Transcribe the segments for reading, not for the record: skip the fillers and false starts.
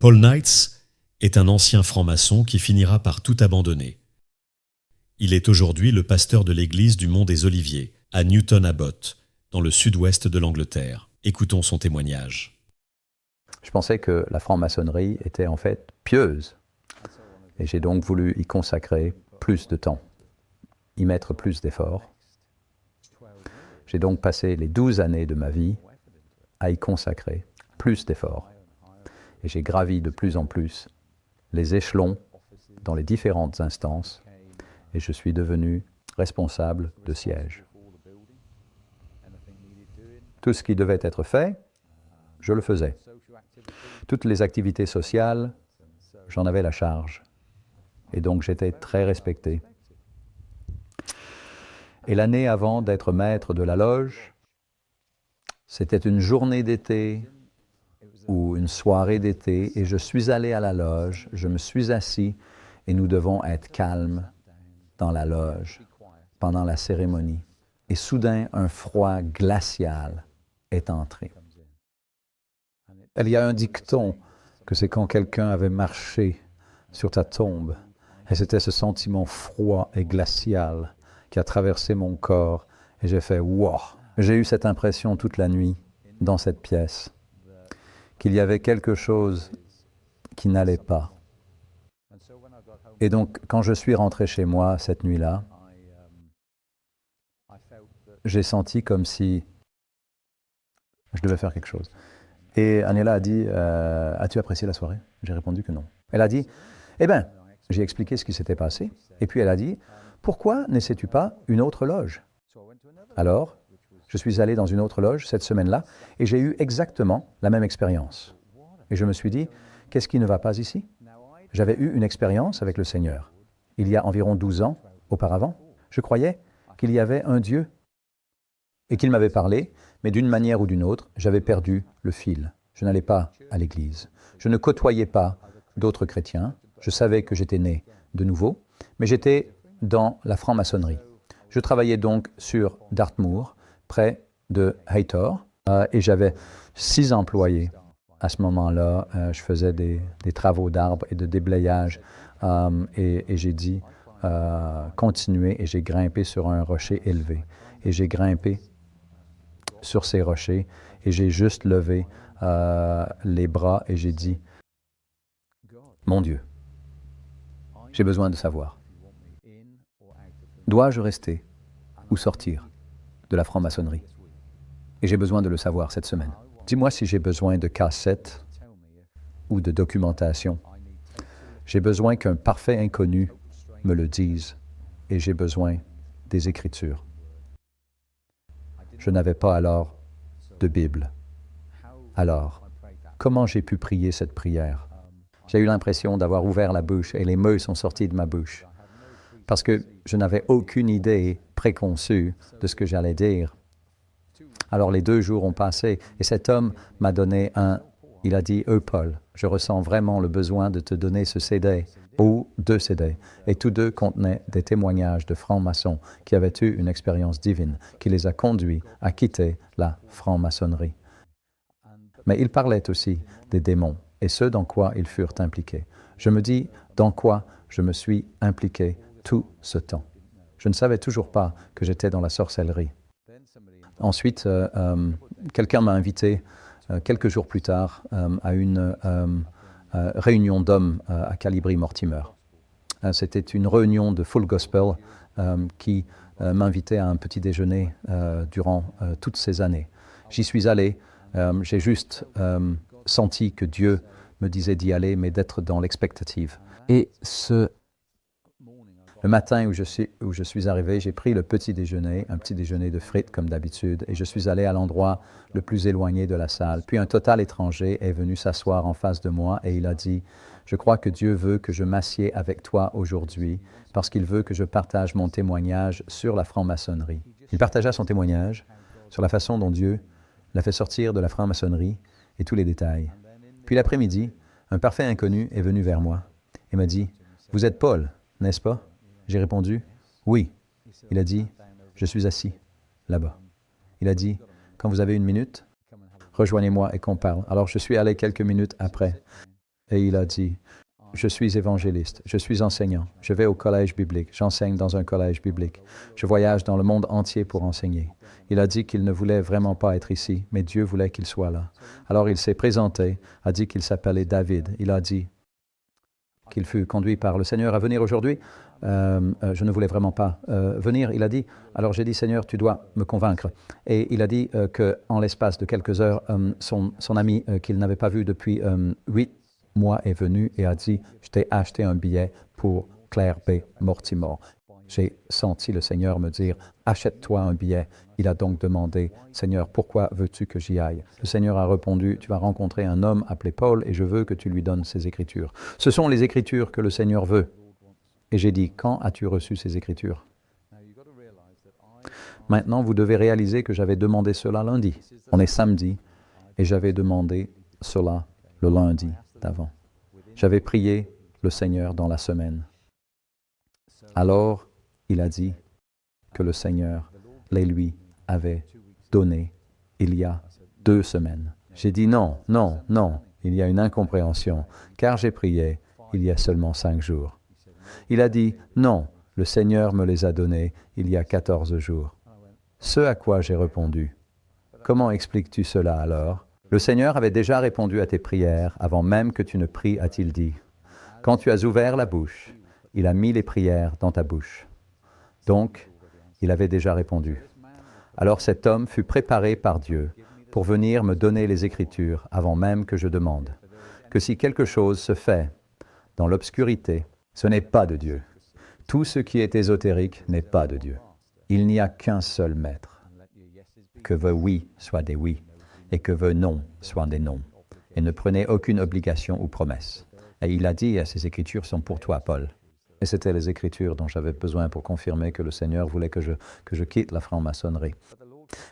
Paul Knights est un ancien franc-maçon qui finira par tout abandonner. Il est aujourd'hui le pasteur de l'église du Mont des Oliviers, à Newton Abbot, dans le sud-ouest de l'Angleterre. Écoutons son témoignage. Je pensais que la franc-maçonnerie était en fait pieuse. Et j'ai donc voulu y consacrer plus de temps, y mettre plus d'efforts. J'ai donc passé les 12 années de ma vie à y consacrer plus d'efforts. Et j'ai gravi de plus en plus les échelons dans les différentes instances et je suis devenu responsable de siège. Tout ce qui devait être fait, je le faisais. Toutes les activités sociales, j'en avais la charge. Et donc j'étais très respecté. Et l'année avant d'être maître de la loge, c'était une journée d'été ou une soirée d'été, et je suis allé à la loge, je me suis assis, et nous devons être calmes dans la loge pendant la cérémonie. Et soudain, un froid glacial est entré. Il y a un dicton que c'est quand quelqu'un avait marché sur ta tombe, et c'était ce sentiment froid et glacial qui a traversé mon corps, et j'ai fait « wow ». J'ai eu cette impression toute la nuit dans cette pièce, qu'il y avait quelque chose qui n'allait pas. Et donc, quand je suis rentré chez moi cette nuit-là, j'ai senti comme si je devais faire quelque chose. Et Aniela a dit, as-tu apprécié la soirée? J'ai répondu que non. Elle a dit, eh bien, j'ai expliqué ce qui s'était passé. Et puis elle a dit, pourquoi n'essaies-tu pas une autre loge? Alors, je suis allé dans une autre loge cette semaine-là et j'ai eu exactement la même expérience. Et je me suis dit, qu'est-ce qui ne va pas ici? J'avais eu une expérience avec le Seigneur. Il y a environ 12 ans auparavant, je croyais qu'il y avait un Dieu et qu'il m'avait parlé, mais d'une manière ou d'une autre, j'avais perdu le fil. Je n'allais pas à l'église. Je ne côtoyais pas d'autres chrétiens. Je savais que j'étais né de nouveau, mais j'étais dans la franc-maçonnerie. Je travaillais donc sur Dartmoor, près de Haytor, et j'avais 6 employés. À ce moment-là, je faisais des travaux d'arbres et de déblayage, et j'ai dit continuer, et j'ai grimpé sur un rocher élevé. Et j'ai grimpé sur ces rochers, et j'ai juste levé les bras, et j'ai dit, mon Dieu, j'ai besoin de savoir. Dois-je rester ou sortir de la franc-maçonnerie? Et j'ai besoin de le savoir cette semaine. Dis-moi si j'ai besoin de cassettes ou de documentation. J'ai besoin qu'un parfait inconnu me le dise et j'ai besoin des Écritures. Je n'avais pas alors de Bible. Alors, comment j'ai pu prier cette prière? J'ai eu l'impression d'avoir ouvert la bouche et les mots sont sortis de ma bouche parce que je n'avais aucune idée préconçue de ce que j'allais dire. Alors les 2 jours ont passé et cet homme m'a donné il a dit, Paul, je ressens vraiment le besoin de te donner ce CD ou 2 CD. Et tous 2 contenaient des témoignages de francs-maçons qui avaient eu une expérience divine, qui les a conduits à quitter la franc-maçonnerie. Mais il parlait aussi des démons et ce dans quoi ils furent impliqués. Je me dis, dans quoi je me suis impliqué tout ce temps. Je ne savais toujours pas que j'étais dans la sorcellerie. Ensuite, quelqu'un m'a invité quelques jours plus tard à une réunion d'hommes à Calibri-Mortimer. C'était une réunion de Full Gospel qui m'invitait à un petit déjeuner durant toutes ces années. J'y suis allé, j'ai juste senti que Dieu me disait d'y aller, mais d'être dans l'expectative. Et le matin où je suis arrivé, j'ai pris le petit déjeuner, un petit déjeuner de frites comme d'habitude, et je suis allé à l'endroit le plus éloigné de la salle. Puis un total étranger est venu s'asseoir en face de moi et il a dit « Je crois que Dieu veut que je m'assieds avec toi aujourd'hui parce qu'il veut que je partage mon témoignage sur la franc-maçonnerie. » Il partagea son témoignage sur la façon dont Dieu l'a fait sortir de la franc-maçonnerie et tous les détails. Puis l'après-midi, un parfait inconnu est venu vers moi et m'a dit « Vous êtes Paul, n'est-ce pas? » J'ai répondu « Oui ». Il a dit « Je suis assis, là-bas ». Il a dit « Quand vous avez 1 minute, rejoignez-moi et qu'on parle. » Alors je suis allé quelques minutes après. Et il a dit, je suis évangéliste, je suis enseignant, je vais au collège biblique, j'enseigne dans un collège biblique, je voyage dans le monde entier pour enseigner. Il a dit qu'il ne voulait vraiment pas être ici, mais Dieu voulait qu'il soit là. Alors il s'est présenté, a dit qu'il s'appelait David. Il a dit qu'il fut conduit par le Seigneur à venir aujourd'hui. Je ne voulais vraiment pas venir. Il a dit, alors j'ai dit, Seigneur, tu dois me convaincre. Et il a dit qu'en l'espace de quelques heures, son ami qu'il n'avait pas vu depuis 8 mois est venu et a dit, je t'ai acheté un billet pour Claire B. Mortimer. J'ai senti le Seigneur me dire, achète-toi un billet. Il a donc demandé, Seigneur, pourquoi veux-tu que j'y aille? Le Seigneur a répondu, tu vas rencontrer un homme appelé Paul et je veux que tu lui donnes ces Écritures. Ce sont les Écritures que le Seigneur veut. Et j'ai dit, quand as-tu reçu ces Écritures? Maintenant, vous devez réaliser que j'avais demandé cela lundi. On est samedi et j'avais demandé cela le lundi d'avant. J'avais prié le Seigneur dans la semaine. Alors, il a dit que le Seigneur les lui avait donnés il y a 2 semaines. J'ai dit non, non, non, il y a une incompréhension, car j'ai prié il y a seulement 5 jours. Il a dit non, le Seigneur me les a donnés il y a 14 jours. Ce à quoi j'ai répondu, comment expliques-tu cela alors? Le Seigneur avait déjà répondu à tes prières avant même que tu ne pries, a-t-il dit. Quand tu as ouvert la bouche, il a mis les prières dans ta bouche. Donc, il avait déjà répondu. Alors cet homme fut préparé par Dieu pour venir me donner les Écritures avant même que je demande. Que si quelque chose se fait dans l'obscurité, ce n'est pas de Dieu. Tout ce qui est ésotérique n'est pas de Dieu. Il n'y a qu'un seul maître. Que vos oui soient des oui et que vos non soient des non. Et ne prenez aucune obligation ou promesse. Et il a dit, ces Écritures sont pour toi, Paul. Et c'était les Écritures dont j'avais besoin pour confirmer que le Seigneur voulait que je quitte la franc-maçonnerie.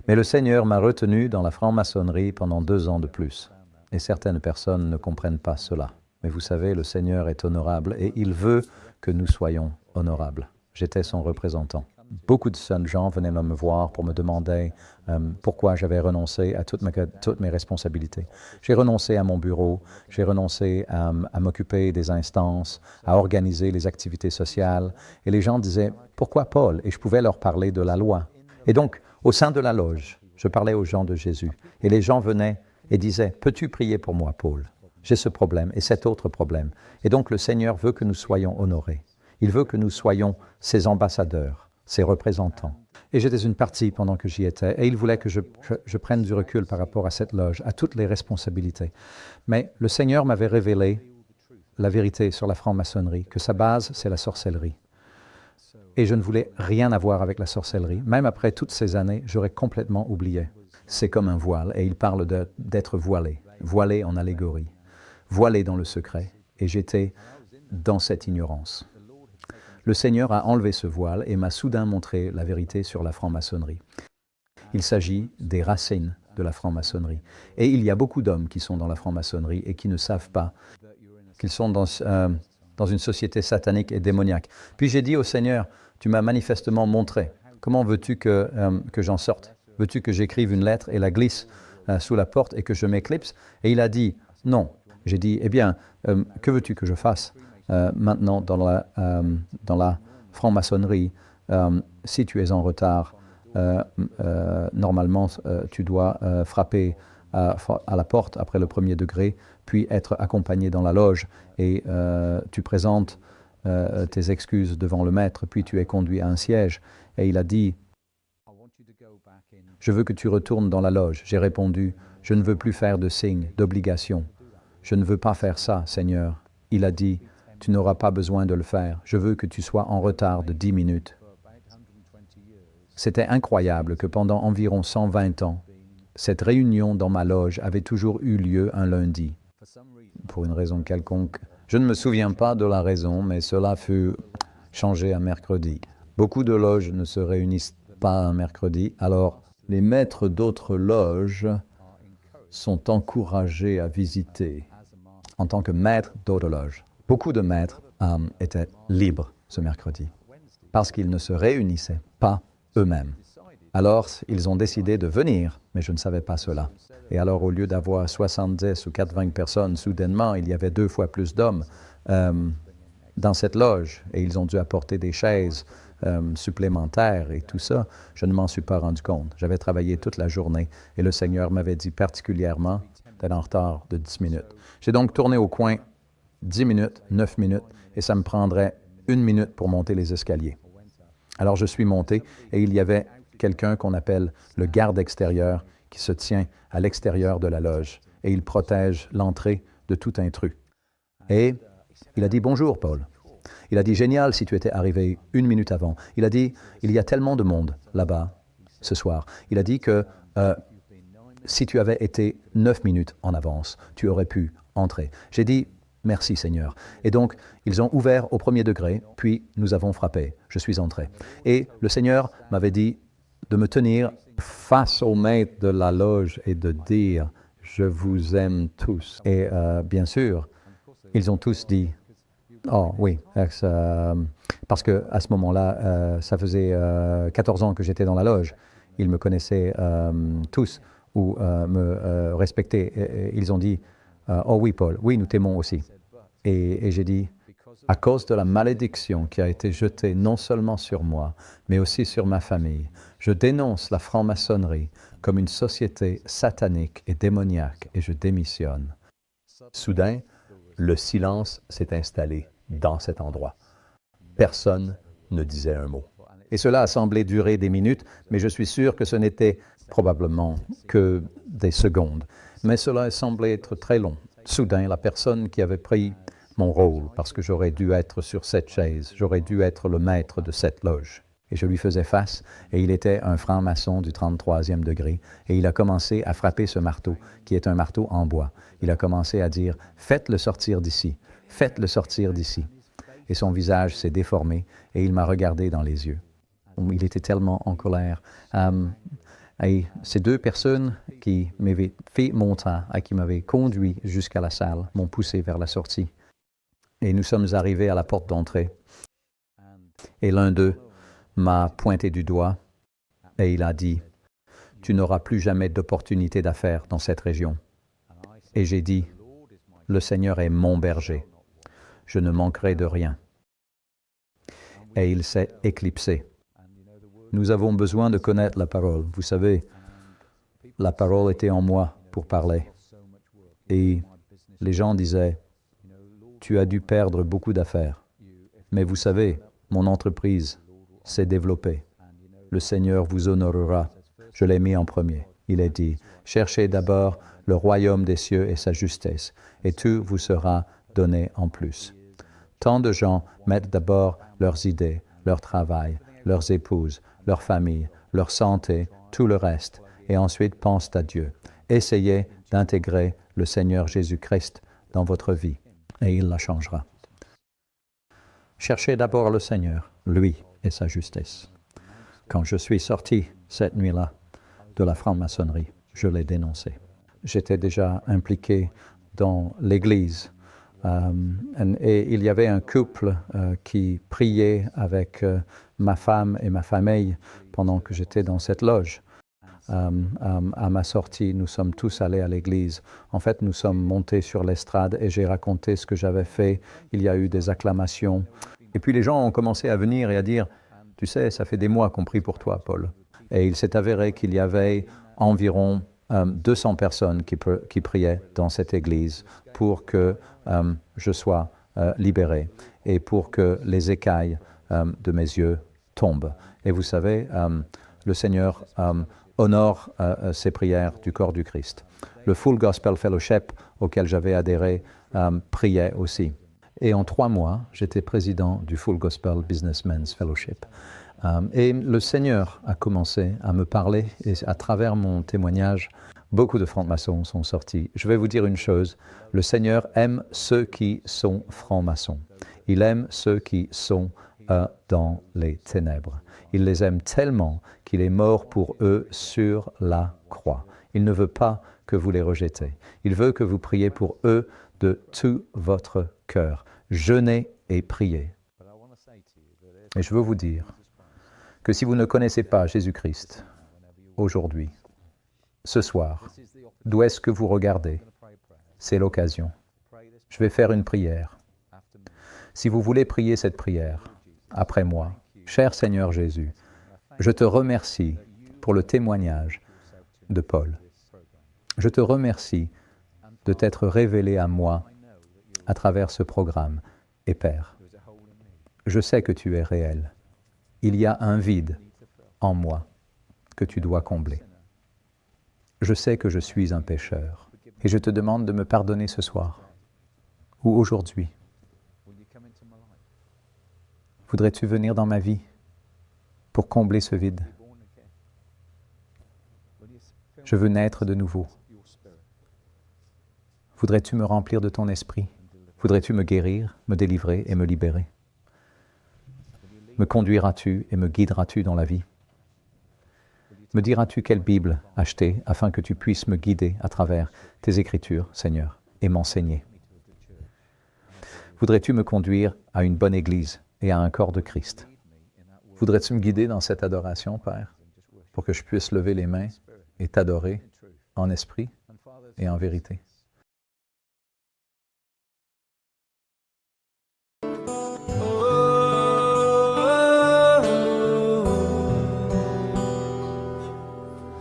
Mais le Seigneur m'a retenu dans la franc-maçonnerie pendant 2 ans de plus. Et certaines personnes ne comprennent pas cela. Mais vous savez, le Seigneur est honorable et il veut que nous soyons honorables. J'étais son représentant. Beaucoup de jeunes gens venaient me voir pour me demander pourquoi j'avais renoncé à toutes mes responsabilités. J'ai renoncé à mon bureau, j'ai renoncé à m'occuper des instances, à organiser les activités sociales. Et les gens disaient, pourquoi Paul? Et je pouvais leur parler de la loi. Et donc, au sein de la loge, je parlais aux gens de Jésus. Et les gens venaient et disaient, peux-tu prier pour moi, Paul? J'ai ce problème et cet autre problème. Et donc, le Seigneur veut que nous soyons honorés. Il veut que nous soyons ses ambassadeurs, ses représentants. Et j'étais une partie pendant que j'y étais, et il voulait que je prenne du recul par rapport à cette loge, à toutes les responsabilités. Mais le Seigneur m'avait révélé la vérité sur la franc-maçonnerie, que sa base, c'est la sorcellerie. Et je ne voulais rien avoir avec la sorcellerie. Même après toutes ces années, j'aurais complètement oublié. C'est comme un voile, et il parle d'être voilé, voilé en allégorie, voilé dans le secret. Et j'étais dans cette ignorance. Le Seigneur a enlevé ce voile et m'a soudain montré la vérité sur la franc-maçonnerie. Il s'agit des racines de la franc-maçonnerie. Et il y a beaucoup d'hommes qui sont dans la franc-maçonnerie et qui ne savent pas qu'ils sont dans une société satanique et démoniaque. Puis j'ai dit au Seigneur, tu m'as manifestement montré. Comment veux-tu que j'en sorte? Veux-tu que j'écrive une lettre et la glisse sous la porte et que je m'éclipse? Et il a dit, non. J'ai dit, eh bien, que veux-tu que je fasse maintenant dans la franc-maçonnerie? Si tu es en retard, normalement, tu dois frapper à la porte après le 1er degré, puis être accompagné dans la loge et tu présentes tes excuses devant le maître, puis tu es conduit à un siège. Et il a dit, je veux que tu retournes dans la loge. J'ai répondu, je ne veux plus faire de signes, d'obligations. Je ne veux pas faire ça, Seigneur. Il a dit, tu n'auras pas besoin de le faire. Je veux que tu sois en retard de 10 minutes. C'était incroyable que pendant environ 120 ans, cette réunion dans ma loge avait toujours eu lieu un lundi. Pour une raison quelconque, je ne me souviens pas de la raison, mais cela fut changé à mercredi. Beaucoup de loges ne se réunissent pas un mercredi, alors les maîtres d'autres loges sont encouragés à visiter en tant que maîtres d'autres loges. Beaucoup de maîtres étaient libres ce mercredi parce qu'ils ne se réunissaient pas eux-mêmes. Alors, ils ont décidé de venir, mais je ne savais pas cela. Et alors, au lieu d'avoir 70 ou 80 personnes, soudainement, il y avait 2 fois plus d'hommes dans cette loge. Et ils ont dû apporter des chaises supplémentaires et tout ça. Je ne m'en suis pas rendu compte. J'avais travaillé toute la journée et le Seigneur m'avait dit particulièrement d'être en retard de 10 minutes. J'ai donc tourné au coin 10 minutes, 9 minutes, et ça me prendrait 1 minute pour monter les escaliers. Alors, je suis monté et il y avait quelqu'un qu'on appelle le garde extérieur qui se tient à l'extérieur de la loge et il protège l'entrée de tout intrus. Et il a dit « Bonjour, Paul ». Il a dit « Génial si tu étais arrivé 1 minute avant ». Il a dit « Il y a tellement de monde là-bas ce soir ». Il a dit que si tu avais été 9 minutes en avance, tu aurais pu entrer. J'ai dit « Merci Seigneur ». Et donc, ils ont ouvert au premier degré, puis nous avons frappé. Je suis entré. Et le Seigneur m'avait dit de me tenir face au maître de la loge et de dire « Je vous aime tous ». Et bien sûr, ils ont tous dit « Oh oui », parce qu'à ce moment-là, ça faisait 14 ans que j'étais dans la loge. Ils me connaissaient tous ou me respectaient. Et ils ont dit « Oh oui, Paul, oui, nous t'aimons aussi ». Et j'ai dit « À cause de la malédiction qui a été jetée non seulement sur moi, mais aussi sur ma famille, je dénonce la franc-maçonnerie comme une société satanique et démoniaque et je démissionne. » Soudain, le silence s'est installé dans cet endroit. Personne ne disait un mot. Et cela a semblé durer des minutes, mais je suis sûr que ce n'était probablement que des secondes. Mais cela a semblé être très long. Soudain, la personne qui avait pris mon rôle, parce que j'aurais dû être sur cette chaise, j'aurais dû être le maître de cette loge. Et je lui faisais face, et il était un franc-maçon du 33e degré, et il a commencé à frapper ce marteau, qui est un marteau en bois. Il a commencé à dire « Faites-le sortir d'ici, faites-le sortir d'ici ». Et son visage s'est déformé, et il m'a regardé dans les yeux. Il était tellement en colère. Et ces 2 personnes qui m'avaient fait monter et qui m'avaient conduit jusqu'à la salle m'ont poussé vers la sortie. Et nous sommes arrivés à la porte d'entrée. Et l'un d'eux m'a pointé du doigt et il a dit « Tu n'auras plus jamais d'opportunité d'affaires dans cette région. » Et j'ai dit « Le Seigneur est mon berger. Je ne manquerai de rien. » Et il s'est éclipsé. Nous avons besoin de connaître la parole. Vous savez, la parole était en moi pour parler. Et les gens disaient, « Tu as dû perdre beaucoup d'affaires. Mais vous savez, mon entreprise s'est développée. Le Seigneur vous honorera. » Je l'ai mis en premier. Il a dit, « Cherchez d'abord le royaume des cieux et sa justesse, et tout vous sera donné en plus. » Tant de gens mettent d'abord leurs idées, leur travail, leurs épouses, leur famille, leur santé, tout le reste, et ensuite pensent à Dieu. Essayez d'intégrer le Seigneur Jésus-Christ dans votre vie, et il la changera. Cherchez d'abord le Seigneur, lui et sa justice. Quand je suis sorti cette nuit-là de la franc-maçonnerie, je l'ai dénoncé. J'étais déjà impliqué dans l'Église. Et il y avait un couple qui priait avec ma femme et ma famille pendant que j'étais dans cette loge. À ma sortie, nous sommes tous allés à l'église. En fait, nous sommes montés sur l'estrade et j'ai raconté ce que j'avais fait. Il y a eu des acclamations. Et puis les gens ont commencé à venir et à dire « Tu sais, ça fait des mois qu'on prie pour toi, Paul. » Et il s'est avéré qu'il y avait environ 200 personnes qui priaient dans cette église pour que je sois libéré et pour que les écailles de mes yeux tombent. Et vous savez, le Seigneur honore ces prières du corps du Christ. Le Full Gospel Fellowship auquel j'avais adhéré priait aussi. Et en 3 mois, j'étais président du Full Gospel Businessmen's Fellowship. Et le Seigneur a commencé à me parler et à travers mon témoignage, beaucoup de francs-maçons sont sortis. Je vais vous dire une chose, le Seigneur aime ceux qui sont francs-maçons. Il aime ceux qui sont dans les ténèbres. Il les aime tellement qu'il est mort pour eux sur la croix. Il ne veut pas que vous les rejetez. Il veut que vous priez pour eux de tout votre cœur. Jeûnez et priez. Et je veux vous dire que si vous ne connaissez pas Jésus-Christ, aujourd'hui, ce soir, d'où est-ce que vous regardez? C'est l'occasion. Je vais faire une prière. Si vous voulez prier cette prière, après moi, cher Seigneur Jésus, je te remercie pour le témoignage de Paul. Je te remercie de t'être révélé à moi à travers ce programme. Et Père, je sais que tu es réel. Il y a un vide en moi que tu dois combler. Je sais que je suis un pécheur et je te demande de me pardonner ce soir ou aujourd'hui. Voudrais-tu venir dans ma vie pour combler ce vide? Je veux naître de nouveau. Voudrais-tu me remplir de ton esprit? Voudrais-tu me guérir, me délivrer et me libérer? Me conduiras-tu et me guideras-tu dans la vie? Me diras-tu quelle Bible acheter afin que tu puisses me guider à travers tes Écritures, Seigneur, et m'enseigner? Voudrais-tu me conduire à une bonne Église et à un corps de Christ? Voudrais-tu me guider dans cette adoration, Père, pour que je puisse lever les mains et t'adorer en esprit et en vérité?